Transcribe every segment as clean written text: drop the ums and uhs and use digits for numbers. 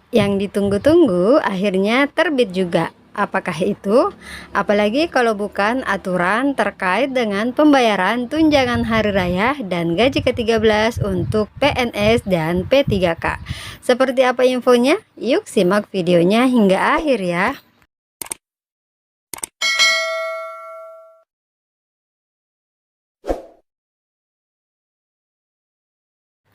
Yang ditunggu-tunggu akhirnya terbit juga. Apakah itu? Apalagi kalau bukan aturan terkait dengan pembayaran tunjangan hari raya dan gaji ke-13 untuk PNS dan P3K. Seperti apa infonya? Yuk simak videonya hingga akhir ya.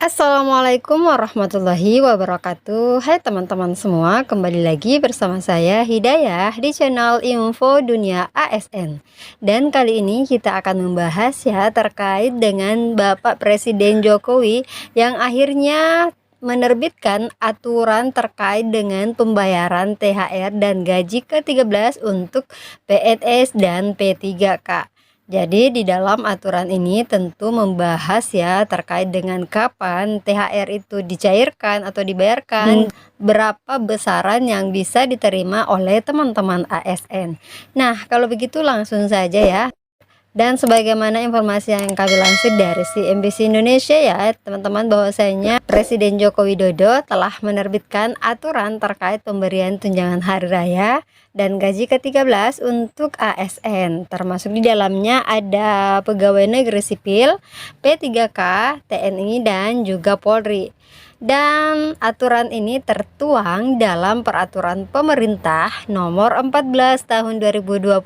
Assalamualaikum warahmatullahi wabarakatuh. Hai teman-teman semua, kembali lagi bersama saya Hidayah di channel Info Dunia ASN. Dan kali ini kita akan membahas ya terkait dengan Bapak Presiden Jokowi yang akhirnya menerbitkan aturan terkait dengan pembayaran THR dan gaji ke-13 untuk PNS dan P3K. Jadi di dalam aturan ini tentu membahas ya terkait dengan kapan THR itu dicairkan atau dibayarkan, berapa besaran yang bisa diterima oleh teman-teman ASN. Nah, kalau begitu langsung saja ya. Dan sebagaimana informasi yang kami lansir dari CNBC Indonesia ya teman-teman, bahwasanya Presiden Joko Widodo telah menerbitkan aturan terkait pemberian tunjangan hari raya dan gaji ke-13 untuk ASN, termasuk di dalamnya ada pegawai negeri sipil, P3K, TNI dan juga Polri. Dan aturan ini tertuang dalam peraturan pemerintah nomor 14 tahun 2024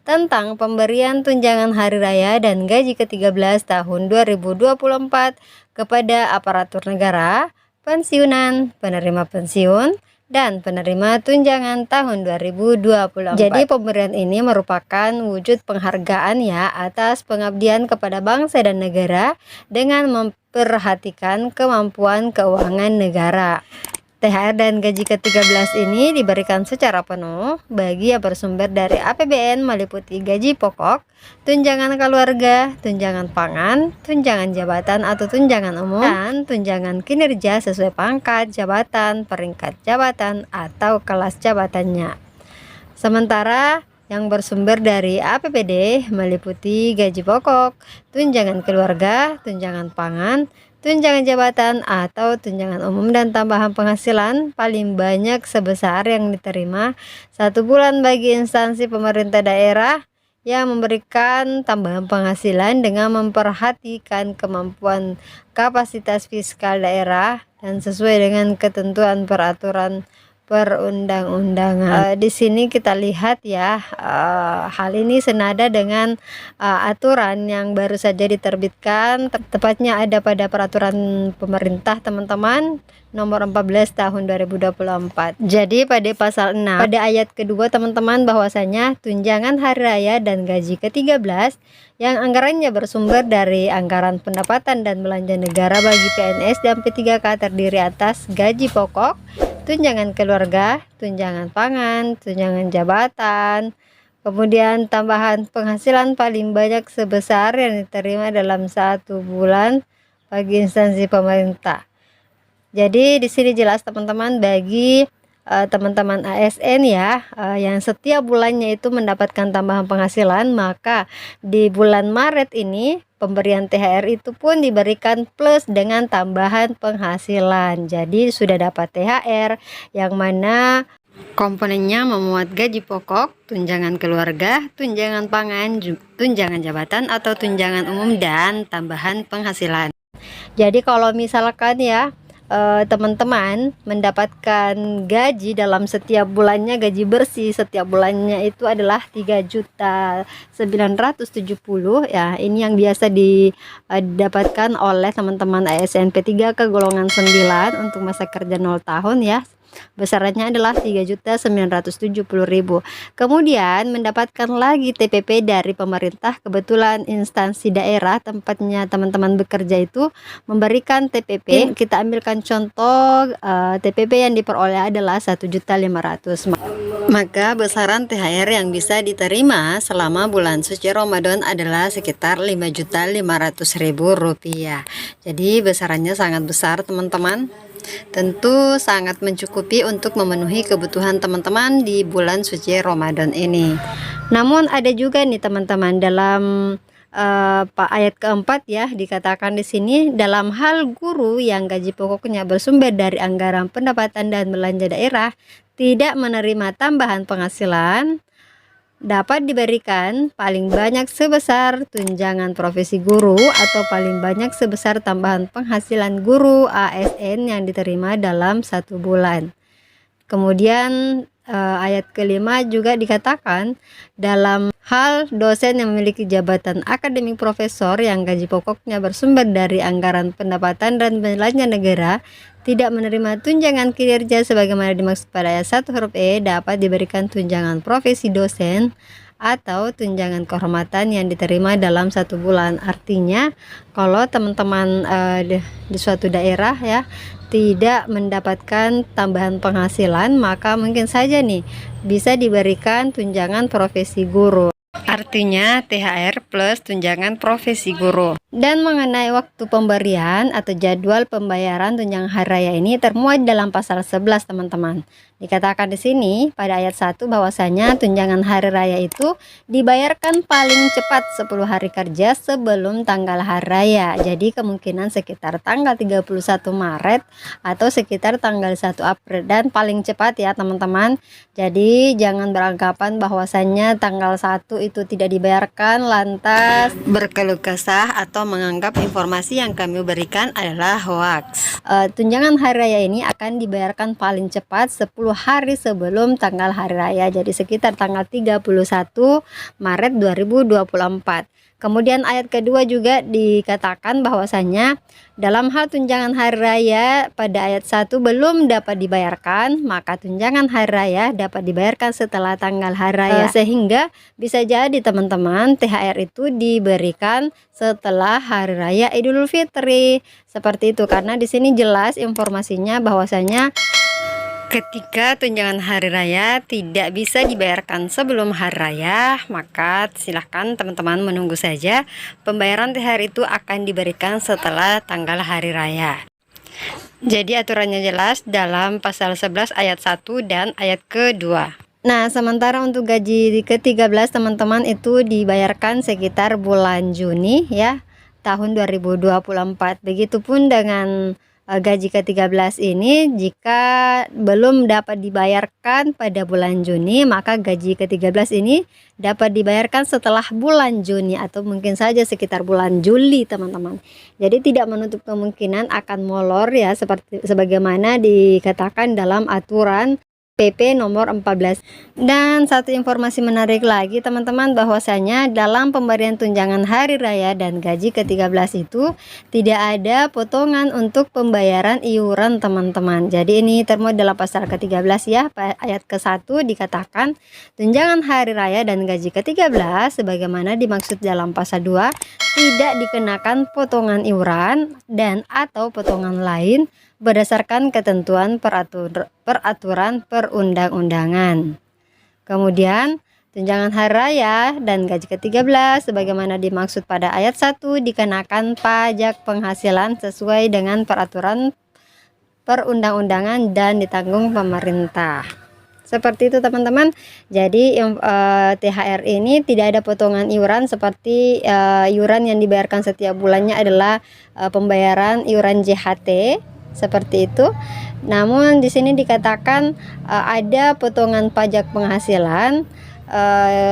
tentang pemberian tunjangan hari raya dan gaji ke-13 tahun 2024 kepada aparatur negara, pensiunan, penerima pensiun, dan penerima tunjangan tahun 2024. Jadi pemberian ini merupakan wujud penghargaan ya atas pengabdian kepada bangsa dan negara dengan memperhatikan kemampuan keuangan negara. THR dan gaji ke-13 ini diberikan secara penuh bagi yang bersumber dari APBN meliputi gaji pokok, tunjangan keluarga, tunjangan pangan, tunjangan jabatan atau tunjangan umum, dan tunjangan kinerja sesuai pangkat, jabatan, peringkat jabatan, atau kelas jabatannya. Sementara yang bersumber dari APBD meliputi gaji pokok, tunjangan keluarga, tunjangan pangan, tunjangan jabatan atau tunjangan umum, dan tambahan penghasilan paling banyak sebesar yang diterima 1 bulan bagi instansi pemerintah daerah yang memberikan tambahan penghasilan dengan memperhatikan kemampuan kapasitas fiskal daerah dan sesuai dengan ketentuan peraturan perundang-undangan. Di sini kita lihat ya, hal ini senada dengan aturan yang baru saja diterbitkan, tepatnya ada pada peraturan pemerintah teman-teman nomor 14 tahun 2024. Jadi pada pasal 6 pada ayat kedua teman-teman, bahwasanya tunjangan hari raya dan gaji ke-13 yang anggarannya bersumber dari anggaran pendapatan dan belanja negara bagi PNS dan P3K terdiri atas gaji pokok, tunjangan keluarga, tunjangan pangan, tunjangan jabatan, kemudian tambahan penghasilan paling banyak sebesar yang diterima dalam 1 bulan bagi instansi pemerintah. Jadi di sini jelas teman-teman bagi teman-teman ASN ya, yang setiap bulannya itu mendapatkan tambahan penghasilan, maka di bulan Maret ini pemberian THR itu pun diberikan plus dengan tambahan penghasilan. Jadi sudah dapat THR yang mana komponennya memuat gaji pokok, tunjangan keluarga, tunjangan pangan, tunjangan jabatan atau tunjangan umum, dan tambahan penghasilan. Jadi kalau misalkan ya teman-teman mendapatkan gaji dalam setiap bulannya, gaji bersih setiap bulannya itu adalah 3.970 ya. Ini yang biasa didapatkan oleh teman-teman ASN P3 ke golongan 9 untuk masa kerja 0 tahun ya. Besarannya adalah 3.970.000. Kemudian mendapatkan lagi TPP dari pemerintah. Kebetulan instansi daerah tempatnya teman-teman bekerja itu memberikan TPP. Kita ambilkan contoh TPP yang diperoleh adalah 1.500.000. Maka besaran THR yang bisa diterima selama bulan suci Ramadan adalah sekitar Rp5.500.000. Jadi besarannya sangat besar teman-teman. Tentu sangat mencukupi untuk memenuhi kebutuhan teman-teman di bulan suci Ramadan ini. Namun ada juga nih teman-teman dalam ayat keempat ya, dikatakan di sini dalam hal guru yang gaji pokoknya bersumber dari anggaran pendapatan dan belanja daerah tidak menerima tambahan penghasilan dapat diberikan paling banyak sebesar tunjangan profesi guru atau paling banyak sebesar tambahan penghasilan guru ASN yang diterima dalam 1 bulan. Kemudian ayat kelima juga dikatakan dalam hal dosen yang memiliki jabatan akademik profesor yang gaji pokoknya bersumber dari anggaran pendapatan dan belanja negara tidak menerima tunjangan kinerja sebagaimana dimaksud pada ayat 1 huruf E dapat diberikan tunjangan profesi dosen atau tunjangan kehormatan yang diterima dalam 1 bulan. Artinya kalau teman-teman di suatu daerah ya tidak mendapatkan tambahan penghasilan, maka mungkin saja nih bisa diberikan tunjangan profesi guru. Artinya THR plus tunjangan profesi guru. Dan mengenai waktu pemberian atau jadwal pembayaran tunjangan hari raya ini termuat dalam pasal 11 teman-teman. Dikatakan di sini pada ayat 1 bahwasanya tunjangan hari raya itu dibayarkan paling cepat 10 hari kerja sebelum tanggal hari raya. Jadi kemungkinan sekitar tanggal 31 Maret atau sekitar tanggal 1 April dan paling cepat ya teman-teman. Jadi jangan beranggapan bahwasanya tanggal 1 itu tidak dibayarkan lantas berkeluh kesah atau menganggap informasi yang kami berikan adalah hoax. Tunjangan hari raya ini akan dibayarkan paling cepat 10 hari sebelum tanggal hari raya, jadi sekitar tanggal 31 Maret 2024. Kemudian ayat kedua juga dikatakan bahwasanya dalam hal tunjangan hari raya pada ayat 1 belum dapat dibayarkan, maka tunjangan hari raya dapat dibayarkan setelah tanggal hari raya. Sehingga bisa jadi teman-teman THR itu diberikan setelah hari raya Idul Fitri. Seperti itu karena di sini jelas informasinya bahwasanya ketika tunjangan hari raya tidak bisa dibayarkan sebelum hari raya, maka silahkan teman-teman menunggu saja. Pembayaran THR itu akan diberikan setelah tanggal hari raya. Jadi aturannya jelas dalam pasal 11 ayat 1 dan ayat kedua. Nah, sementara untuk gaji ke-13 teman-teman itu dibayarkan sekitar bulan Juni ya, tahun 2024. Begitupun dengan gaji ke-13 ini jika belum dapat dibayarkan pada bulan Juni, maka gaji ke-13 ini dapat dibayarkan setelah bulan Juni atau mungkin saja sekitar bulan Juli teman-teman. Jadi tidak menutup kemungkinan akan molor ya, seperti sebagaimana dikatakan dalam aturan PP nomor 14. Dan satu informasi menarik lagi teman-teman, bahwasanya dalam pemberian tunjangan hari raya dan gaji ke-13 itu tidak ada potongan untuk pembayaran iuran teman-teman. Jadi ini termuat dalam pasal ke-13 ya, ayat ke-1 dikatakan tunjangan hari raya dan gaji ke-13 sebagaimana dimaksud dalam pasal 2 tidak dikenakan potongan iuran dan atau potongan lain berdasarkan ketentuan peraturan perundang-undangan. Kemudian tunjangan hari raya dan gaji ke-13 sebagaimana dimaksud pada ayat 1 dikenakan pajak penghasilan sesuai dengan peraturan perundang-undangan dan ditanggung pemerintah. Seperti itu teman-teman. Jadi THR ini tidak ada potongan iuran seperti iuran yang dibayarkan setiap bulannya adalah pembayaran iuran JHT seperti itu. Namun di sini dikatakan ada potongan pajak penghasilan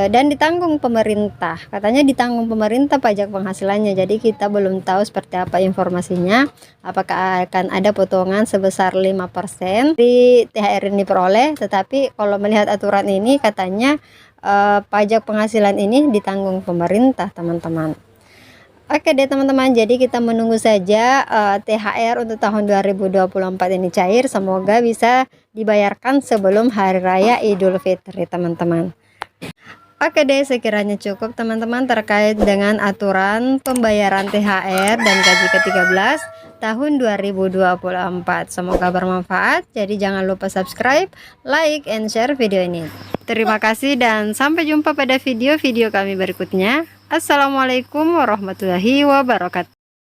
dan ditanggung pemerintah. Katanya ditanggung pemerintah pajak penghasilannya. Jadi kita belum tahu seperti apa informasinya. Apakah akan ada potongan sebesar 5% di THR ini peroleh. Tetapi kalau melihat aturan ini katanya pajak penghasilan ini ditanggung pemerintah teman-teman. Oke deh teman-teman, jadi kita menunggu saja THR untuk tahun 2024 ini cair. Semoga bisa dibayarkan sebelum Hari Raya Idul Fitri teman-teman. Oke deh, sekiranya cukup teman-teman terkait dengan aturan pembayaran THR dan gaji ke-13 tahun 2024. Semoga bermanfaat, jadi jangan lupa subscribe, like, and share video ini. Terima kasih dan sampai jumpa pada video-video kami berikutnya. Assalamualaikum warahmatullahi wabarakatuh.